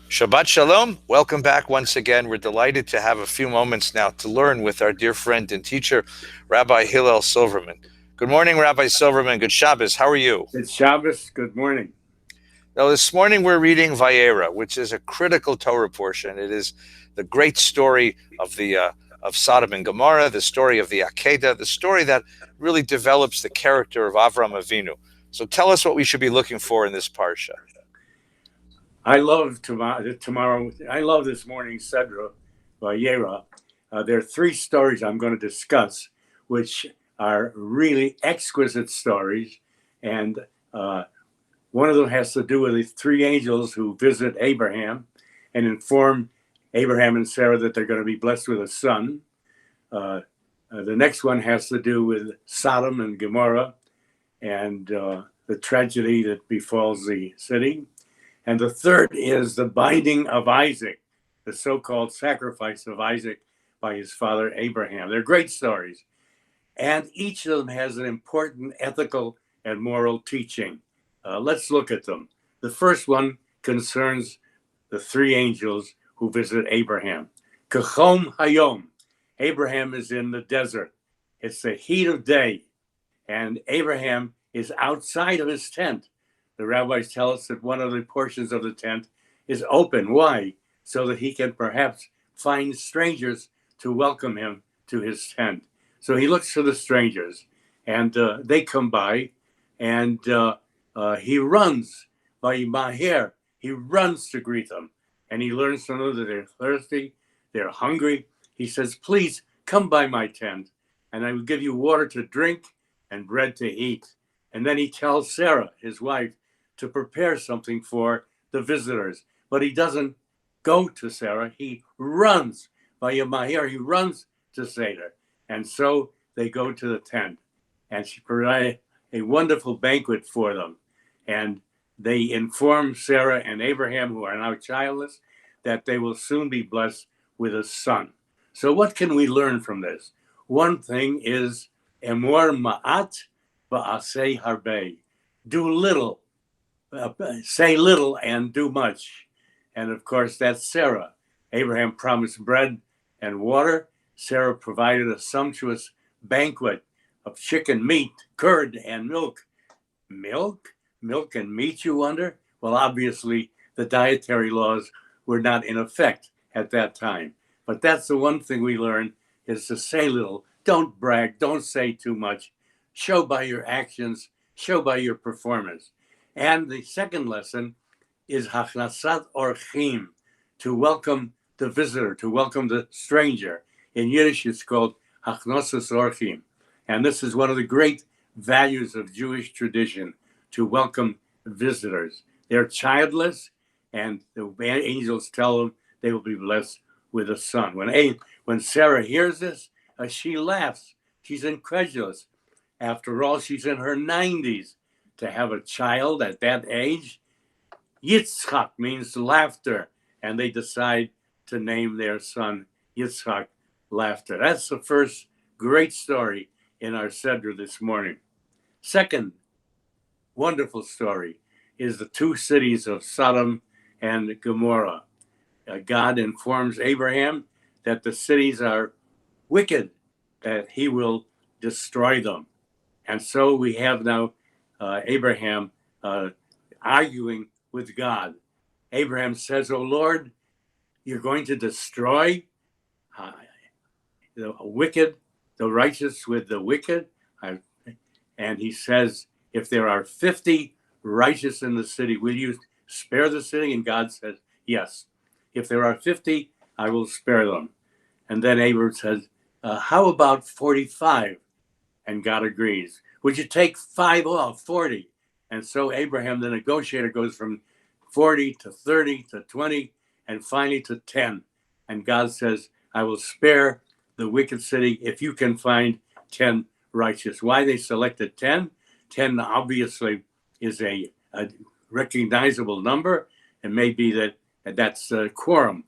Shabbat Shalom. Welcome back once again. We're delighted to have a few moments now to learn with our dear friend and teacher, Rabbi Hillel Silverman. Good morning, Rabbi Silverman. Good Shabbos. How are you? It's Shabbos. Good morning. Now, this morning we're reading Vayera, which is a critical Torah portion. It is the great story of Sodom and Gomorrah, the story of the Akedah, the story that really develops the character of Avram Avinu. So tell us what we should be looking for in this parsha. I love tomorrow. I love this morning's Sedra, Vayera. There are three stories I'm going to discuss, which are really exquisite stories, and one of them has to do with the three angels who visit Abraham and inform Abraham and Sarah that they're going to be blessed with a son. The next one has to do with Sodom and Gomorrah and the tragedy that befalls the city. And the third is the binding of Isaac, the so-called sacrifice of Isaac by his father Abraham. They're great stories. And each of them has an important ethical and moral teaching. Let's look at them. The first one concerns the three angels who visit Abraham. Kachom Hayom. Abraham is in the desert. It's the heat of day, and Abraham is outside of his tent. The rabbis tell us that one of the portions of the tent is open. Why? So that he can perhaps find strangers to welcome him to his tent. So he looks for the strangers, and they come by, and he runs by Maher. He runs to greet them, and he learns from them that they're thirsty, they're hungry. He says, please come by my tent, and I will give you water to drink and bread to eat. And then he tells Sarah, his wife, to prepare something for the visitors. But he doesn't go to Sarah. He runs by Yamahir. He runs to Seder. And so they go to the tent. And she provided a wonderful banquet for them. And they inform Sarah and Abraham, who are now childless, that they will soon be blessed with a son. So what can we learn from this? One thing is, Emor ma'at ba'aseh harbe. Do little. Say little and do much. And of course, that's Sarah. Abraham promised bread and water. Sarah provided a sumptuous banquet of chicken, meat, curd, and milk. Milk? Milk and meat, you wonder? Well, obviously, the dietary laws were not in effect at that time. But that's the one thing we learn, is to say little. Don't brag. Don't say too much. Show by your actions. Show by your performance. And the second lesson is Hachnasat Orchim, to welcome the visitor, to welcome the stranger. In Yiddish, it's called Hachnosas Orchim. And this is one of the great values of Jewish tradition, to welcome visitors. They're childless, and the angels tell them they will be blessed with a son. When Sarah hears this, she laughs. She's incredulous. After all, she's in her 90s. To have a child at that age, Yitzchak means laughter, and they decide to name their son Yitzchak, laughter. That's the first great story in our Sedra this morning. Second wonderful story is the two cities of Sodom and Gomorrah. God informs Abraham that the cities are wicked, that he will destroy them. And so we have now Abraham arguing with God. Abraham says, "Oh Lord, you're going to destroy the wicked, the righteous with the wicked." And he says, "If there are 50 righteous in the city, will you spare the city?" And God says, "Yes. If there are 50, I will spare them." And then Abraham says, "How about 45? And God agrees. "Would you take 5 off, 40? And so Abraham, the negotiator, goes from 40 to 30 to 20 and finally to 10. And God says, "I will spare the wicked city if you can find 10 righteous." Why they selected 10? 10 obviously is a recognizable number. It may be that's a quorum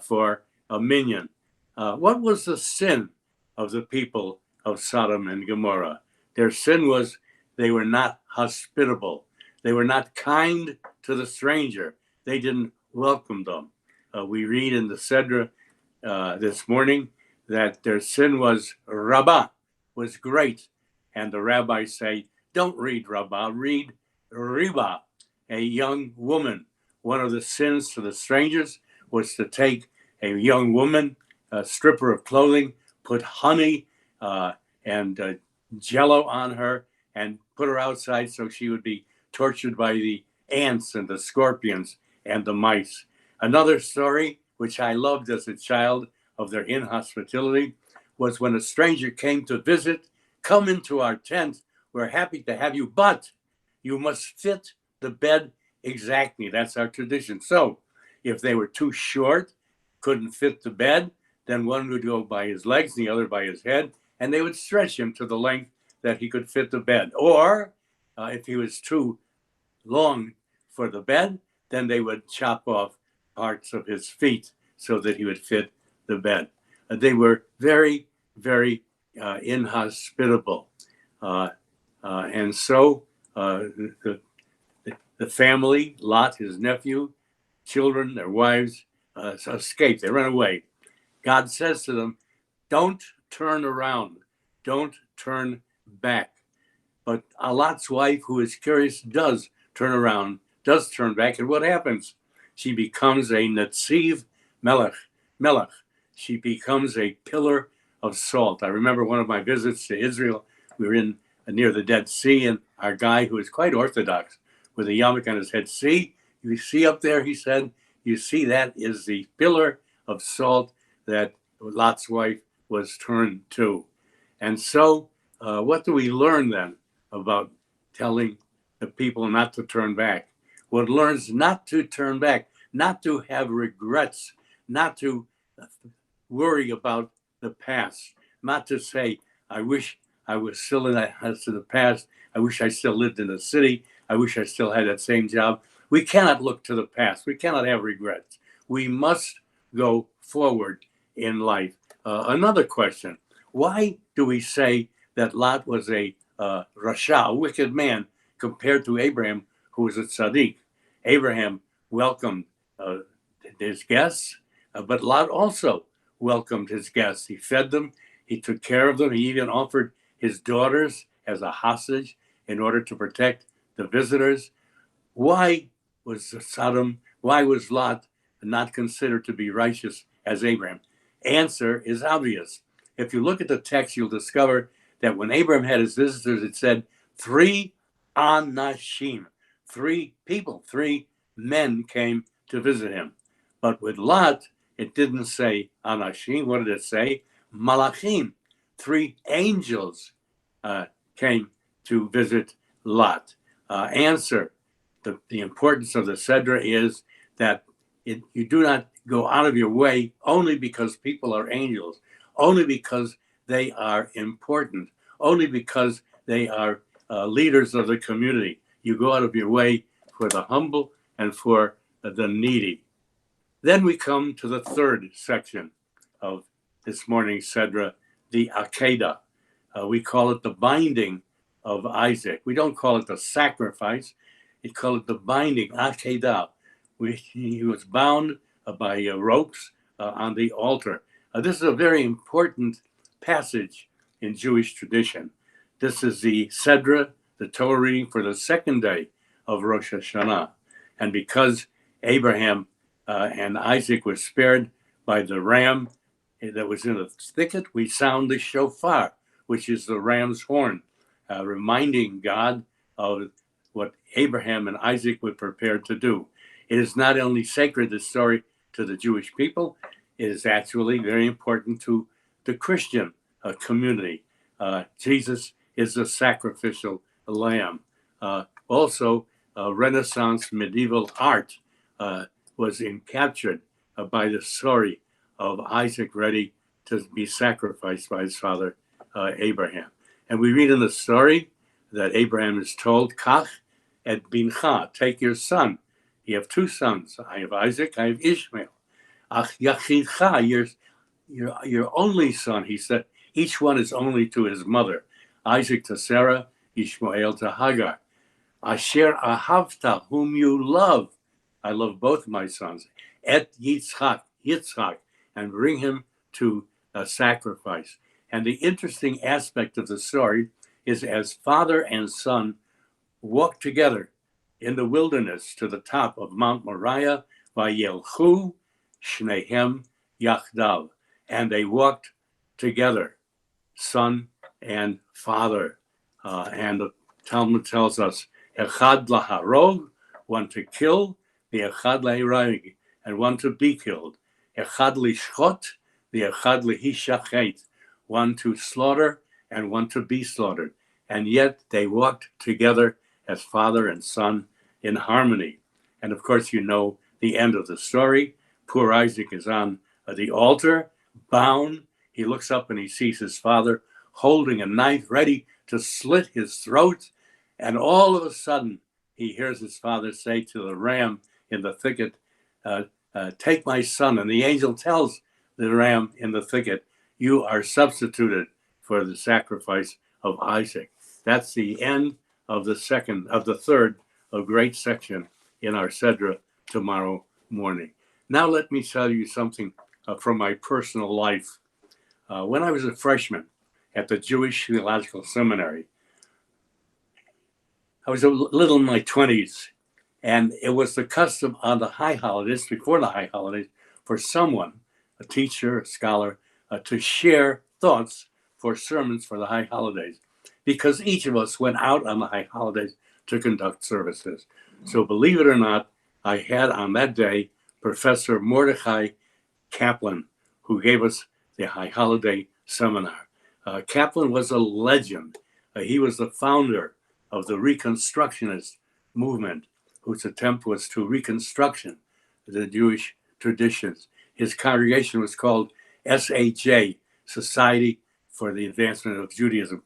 for a minyan. What was the sin of the people of Sodom and Gomorrah? Their sin was they were not hospitable. They were not kind to the stranger. They didn't welcomed them. We read in the Sedra this morning that their sin was Rabbi, was great. And the rabbis say, don't read Rabbi, read Riba, a young woman. One of the sins to the strangers was to take a young woman, strip her of clothing, put honey and jello on her, and put her outside so she would be tortured by the ants and the scorpions and the mice. Another story, which I loved as a child of their inhospitality, was when a stranger came to visit, come into our tent, we're happy to have you, but you must fit the bed exactly. That's our tradition. So if they were too short, couldn't fit the bed, then one would go by his legs, the other by his head, and they would stretch him to the length that he could fit the bed. Or if he was too long for the bed, then they would chop off parts of his feet so that he would fit the bed. They were very, very inhospitable. And so the family, Lot, his nephew, children, their wives, escaped. They ran away. God says to them, don't turn around. Don't turn back. But Lot's wife, who is curious, does turn around, does turn back. And what happens? She becomes a Netziv Melech. She becomes a pillar of salt. I remember one of my visits to Israel. We were in near the Dead Sea, and our guy, who is quite Orthodox, with a yarmulke on his head, see, you see up there, he said, you see, that is the pillar of salt that Lot's wife was turned to. And so what do we learn then about telling the people not to turn back? One learns not to turn back, not to have regrets, not to worry about the past, not to say, I wish I was still in that house of the past. I wish I still lived in the city. I wish I still had that same job. We cannot look to the past. We cannot have regrets. We must go forward in life. Another question, why do we say that Lot was a Rasha, a wicked man, compared to Abraham, who was a tzaddik? Abraham welcomed his guests, but Lot also welcomed his guests. He fed them. He took care of them. He even offered his daughters as a hostage in order to protect the visitors. Why was Lot not considered to be righteous as Abraham? Answer is obvious. If you look at the text, you'll discover that when Abraham had his visitors, it said 3 anashim, 3 people, 3 men came to visit him. But with Lot, it didn't say anashim. What did it say? Malachim. 3 angels came to visit Lot. Answer, the importance of the Sedra is that you do not go out of your way only because people are angels, only because they are important, only because they are leaders of the community. You go out of your way for the humble and for the needy. Then we come to the third section of this morning's Sedra, the Akedah. We call it the binding of Isaac. We don't call it the sacrifice. We call it the binding, Akedah. He was bound by ropes on the altar. This is a very important passage in Jewish tradition. This is the Sedra, the Torah reading for the second day of Rosh Hashanah. And because Abraham and Isaac were spared by the ram that was in the thicket, we sound the shofar, which is the ram's horn, reminding God of what Abraham and Isaac were prepared to do. It is not only sacred, this story, to the Jewish people, it is actually very important to the Christian community. Jesus is a sacrificial lamb. Also, Renaissance medieval art was captured by the story of Isaac ready to be sacrificed by his father Abraham. And we read in the story that Abraham is told, Kach et bincha, take your son. You have 2 sons. I have Isaac, I have Ishmael. Ach yachidcha, your only son, he said. Each one is only to his mother. Isaac to Sarah, Ishmael to Hagar. Asher ahavta, whom you love. I love both my sons. Et Yitzchak, and bring him to a sacrifice. And the interesting aspect of the story is as father and son walked together in the wilderness to the top of Mount Moriah, Vayelchu Shnehem Yachdav, and they walked together, son and father. And the Talmud tells us, Echad laharog, one to kill, the Echad lahirag, and one to be killed. Echad lishchot, the Echad lihishachet, one to slaughter and one to be slaughtered. And yet they walked together as father and son in harmony. And of course, you know the end of the story. Poor Isaac is on the altar, bound. He looks up and he sees his father holding a knife ready to slit his throat. And all of a sudden, he hears his father say to the ram in the thicket, take my son. And the angel tells the ram in the thicket, you are substituted for the sacrifice of Isaac. That's the end of the third great section in our Sedra tomorrow morning. Now let me tell you something from my personal life. When I was a freshman at the Jewish Theological Seminary, I was a little in my 20s, and it was the custom on the high holidays, before the high holidays, for someone, a teacher, a scholar, to share thoughts for sermons for the high holidays, because each of us went out on the high holidays to conduct services. So believe it or not, I had on that day Professor Mordechai Kaplan, who gave us the high holiday seminar. Kaplan was a legend. He was the founder of the Reconstructionist movement, whose attempt was to reconstruction the Jewish traditions. His congregation was called SAJ, Society for the Advancement of Judaism.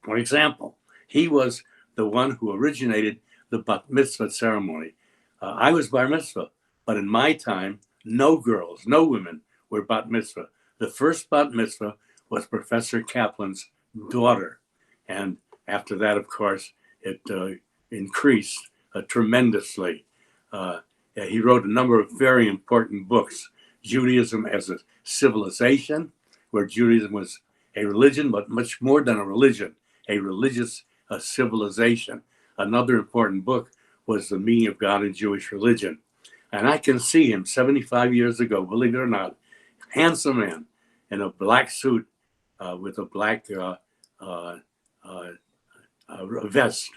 For example, he was the one who originated the bat mitzvah ceremony. I was bar mitzvah, but in my time, no girls, no women were bat mitzvah. The first bat mitzvah was Professor Kaplan's daughter. And after that, of course, it increased tremendously. He wrote a number of very important books. Judaism as a Civilization, where Judaism was a religion, but much more than a religion, a religious civilization. Another important book was The Meaning of God in Jewish Religion. And I can see him 75 years ago, believe it or not, handsome man in a black suit with a black vest.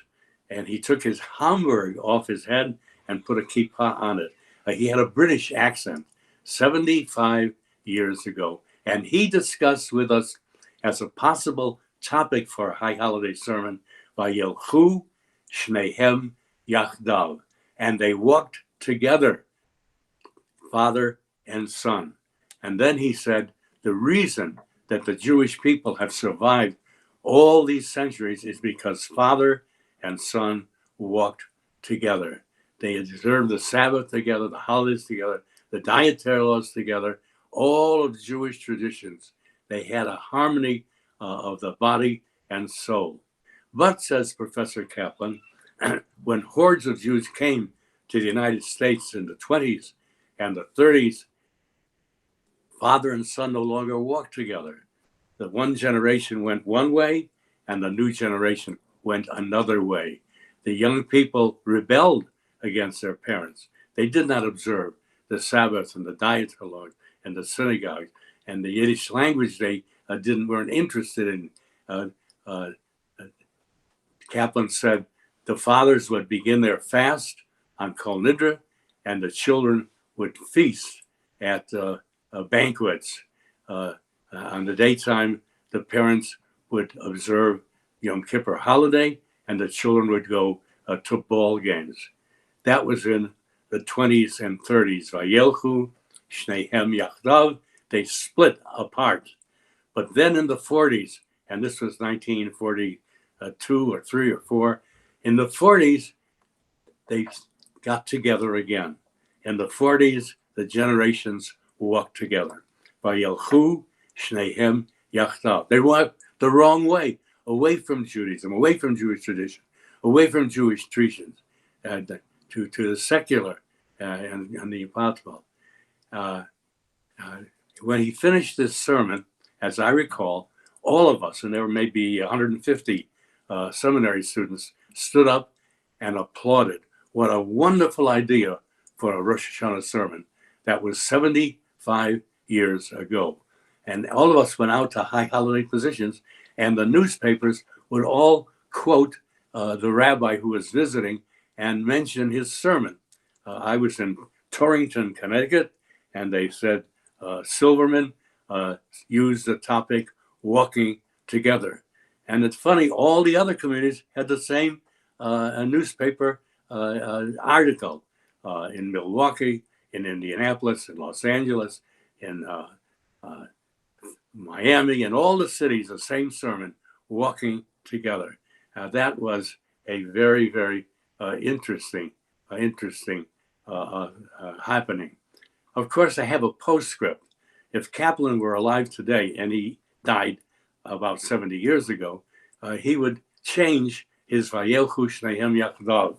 And he took his Hamburg off his head and put a kippah on it. He had a British accent 75 years ago. And he discussed with us as a possible topic for a high holiday sermon, Vayelchu Shnehem Yachdav. And they walked together, father and son. And then he said, the reason that the Jewish people have survived all these centuries is because father and son walked together. They observed the Sabbath together, the holidays together, the dietary laws together, all of the Jewish traditions. They had a harmony of the body and soul. But, says Professor Kaplan, when hordes of Jews came to the United States in the 20s and the 30s, father and son no longer walked together. The one generation went one way and the new generation went another way. The young people rebelled against their parents. They did not observe the Sabbath and the dietary laws and the synagogue and the Yiddish language. They weren't interested in. Kaplan said the fathers would begin their fast on Kol Nidre, and the children would feast at banquets. On the daytime, the parents would observe Yom Kippur holiday, and the children would go to ball games. That was in the 20s and 30s. Vayelchu Shnehem Yachdav. They split apart. But then in the 40s, and this was 1942 or 3 or 4, in the 40s, they got together again. In the 40s, the generations walked together. Vayelchu Shnehem Yachdav. They walked the wrong way, away from Judaism, away from Jewish tradition, away from Jewish traditions, to the secular and the impossible. Uh, when he finished this sermon, as I recall, all of us, and there were maybe 150 seminary students, stood up and applauded. What a wonderful idea for a Rosh Hashanah sermon. That was 75 years ago. And all of us went out to high holiday positions, and the newspapers would all quote the rabbi who was visiting and mention his sermon. I was in Torrington, Connecticut, and they said Silverman used the topic walking together. And it's funny, all the other communities had the same newspaper article in Milwaukee, in Indianapolis, in Los Angeles, in Miami, and all the cities, the same sermon, walking together. That was a very, very interesting happening. Of course, I have a postscript. If Kaplan were alive today, and he died about 70 years ago, he would change his Vayelchu Shnehem Yachdav.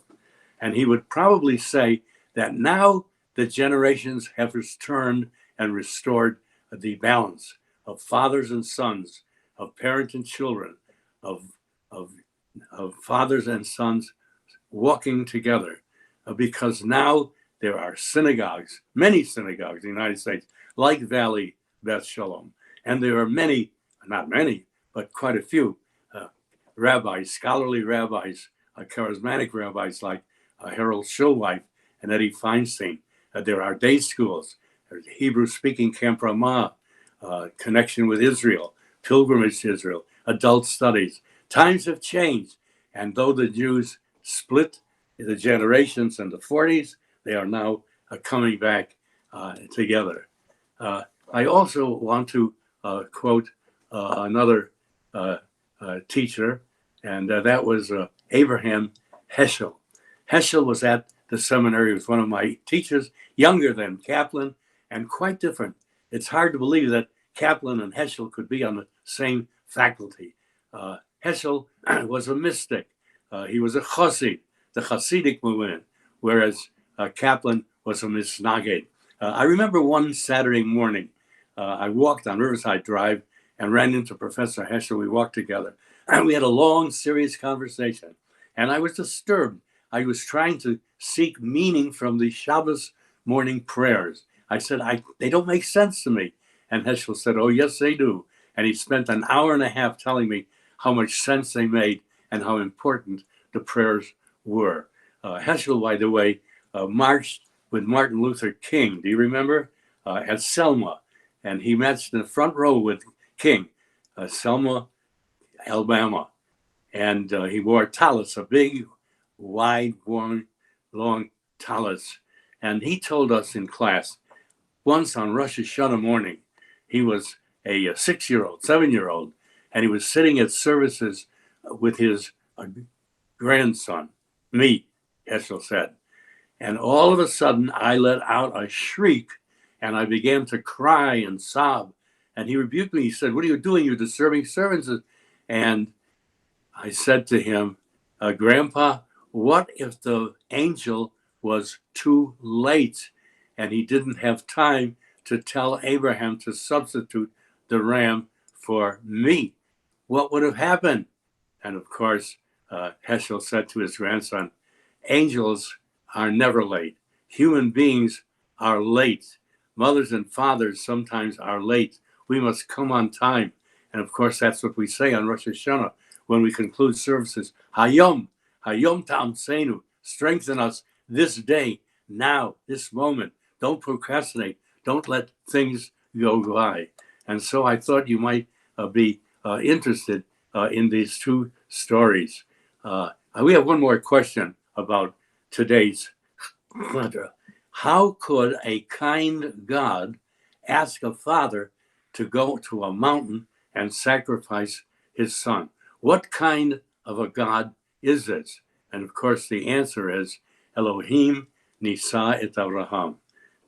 And he would probably say that now the generations have returned and restored the balance of fathers and sons, of parents and children, of fathers and sons walking together. Because now there are synagogues, many synagogues in the United States, like Valley Beth Shalom. And there are many, not many, but quite a few rabbis, scholarly rabbis, charismatic rabbis like Harold Schulweif and Eddie Feinstein. There are day schools, there's Hebrew-speaking Camp Ramah, connection with Israel, pilgrimage to Israel, adult studies. Times have changed, and though the Jews split the generations in the 40s, they are now coming back together. I also want to quote another teacher, and that was Abraham Heschel. Heschel was at the seminary, was one of my teachers, younger than Kaplan, and quite different. It's hard to believe that Kaplan and Heschel could be on the same faculty. Heschel was a mystic. He was a chassid, the Hasidic movement, whereas Kaplan was a misnaged. I remember one Saturday morning, I walked on Riverside Drive and ran into Professor Heschel. We walked together, and we had a long, serious conversation. And I was disturbed. I was trying to seek meaning from the Shabbos morning prayers. I said, they don't make sense to me. And Heschel said, oh, yes, they do. And he spent an hour and a half telling me how much sense they made and how important the prayers were. Heschel, by the way, marched with Martin Luther King. Do you remember? At Selma. And he matched in the front row with King, Selma, Alabama. And he wore tallis, a big, wide, worn, long tallis. And he told us in class, once on Rosh Hashanah morning, he was a 6-year-old, 7-year-old, and he was sitting at services with his grandson, me, Heschel said. And all of a sudden, I let out a shriek, and I began to cry and sob. And he rebuked me. He said, what are you doing? You're disturbing services. And I said to him, Grandpa, what if the angel was too late and he didn't have time to tell Abraham to substitute the ram for me? What would have happened? And of course, Heschel said to his grandson, angels are never late. Human beings are late. Mothers and fathers sometimes are late. We must come on time. And of course, that's what we say on Rosh Hashanah when we conclude services. Hayom ta'amseinu. Strengthen us this day, now, this moment. Don't procrastinate. Don't let things go by. And so I thought you might be interested in these two stories. We have one more question about today's mantra. How could a kind God ask a father to go to a mountain and sacrifice his son? What kind of a God is this? And of course, the answer is Elohim Nisa et Abraham.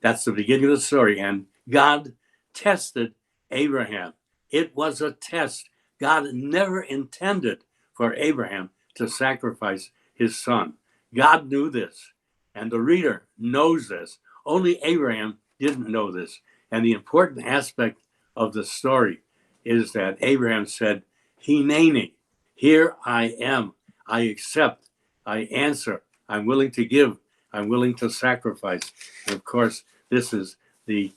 That's the beginning of the story. And God tested Abraham. It was a test. God never intended for Abraham to sacrifice his son. God knew this. And the reader knows this. Only Abraham didn't know this. And the important aspect of the story is that Abraham said, Hineni, here I am. I accept. I answer. I'm willing to give. I'm willing to sacrifice. And of course, this is the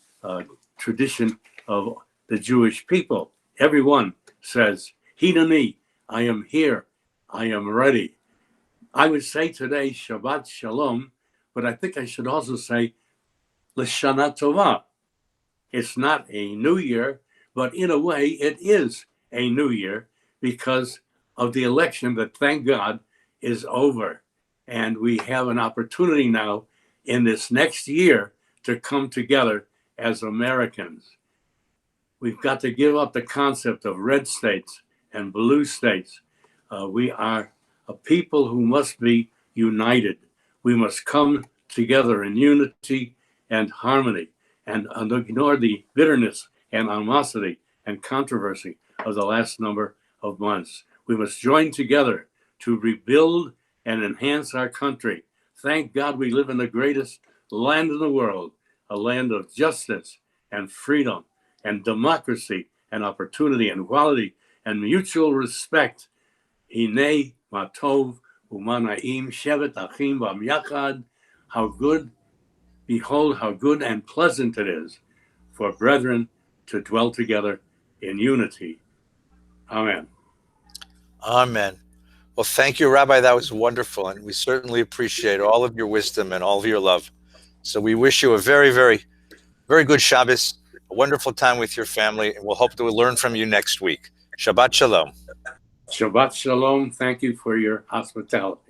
tradition of the Jewish people. Everyone says, Hineni, I am here. I am ready. I would say today, Shabbat Shalom, but I think I should also say, L'Shana Tova. It's not a new year, but in a way, it is a new year because of the election that, thank God, is over. And we have an opportunity now in this next year to come together as Americans. We've got to give up the concept of red states and blue states. We are a people who must be united. We must come together in unity and harmony and ignore the bitterness and animosity and controversy of the last number of months. We must join together to rebuild and enhance our country. Thank God we live in the greatest land in the world, a land of justice and freedom and democracy and opportunity and equality and mutual respect. Hinei matov umanaim shevet achim bam yachad. How good, behold, how good and pleasant it is for brethren to dwell together in unity. Amen. Amen. Well, thank you, Rabbi. That was wonderful. And we certainly appreciate all of your wisdom and all of your love. So we wish you a very, very, very good Shabbos, a wonderful time with your family, and we'll hope to learn from you next week. Shabbat Shalom. Shabbat Shalom. Thank you for your hospitality.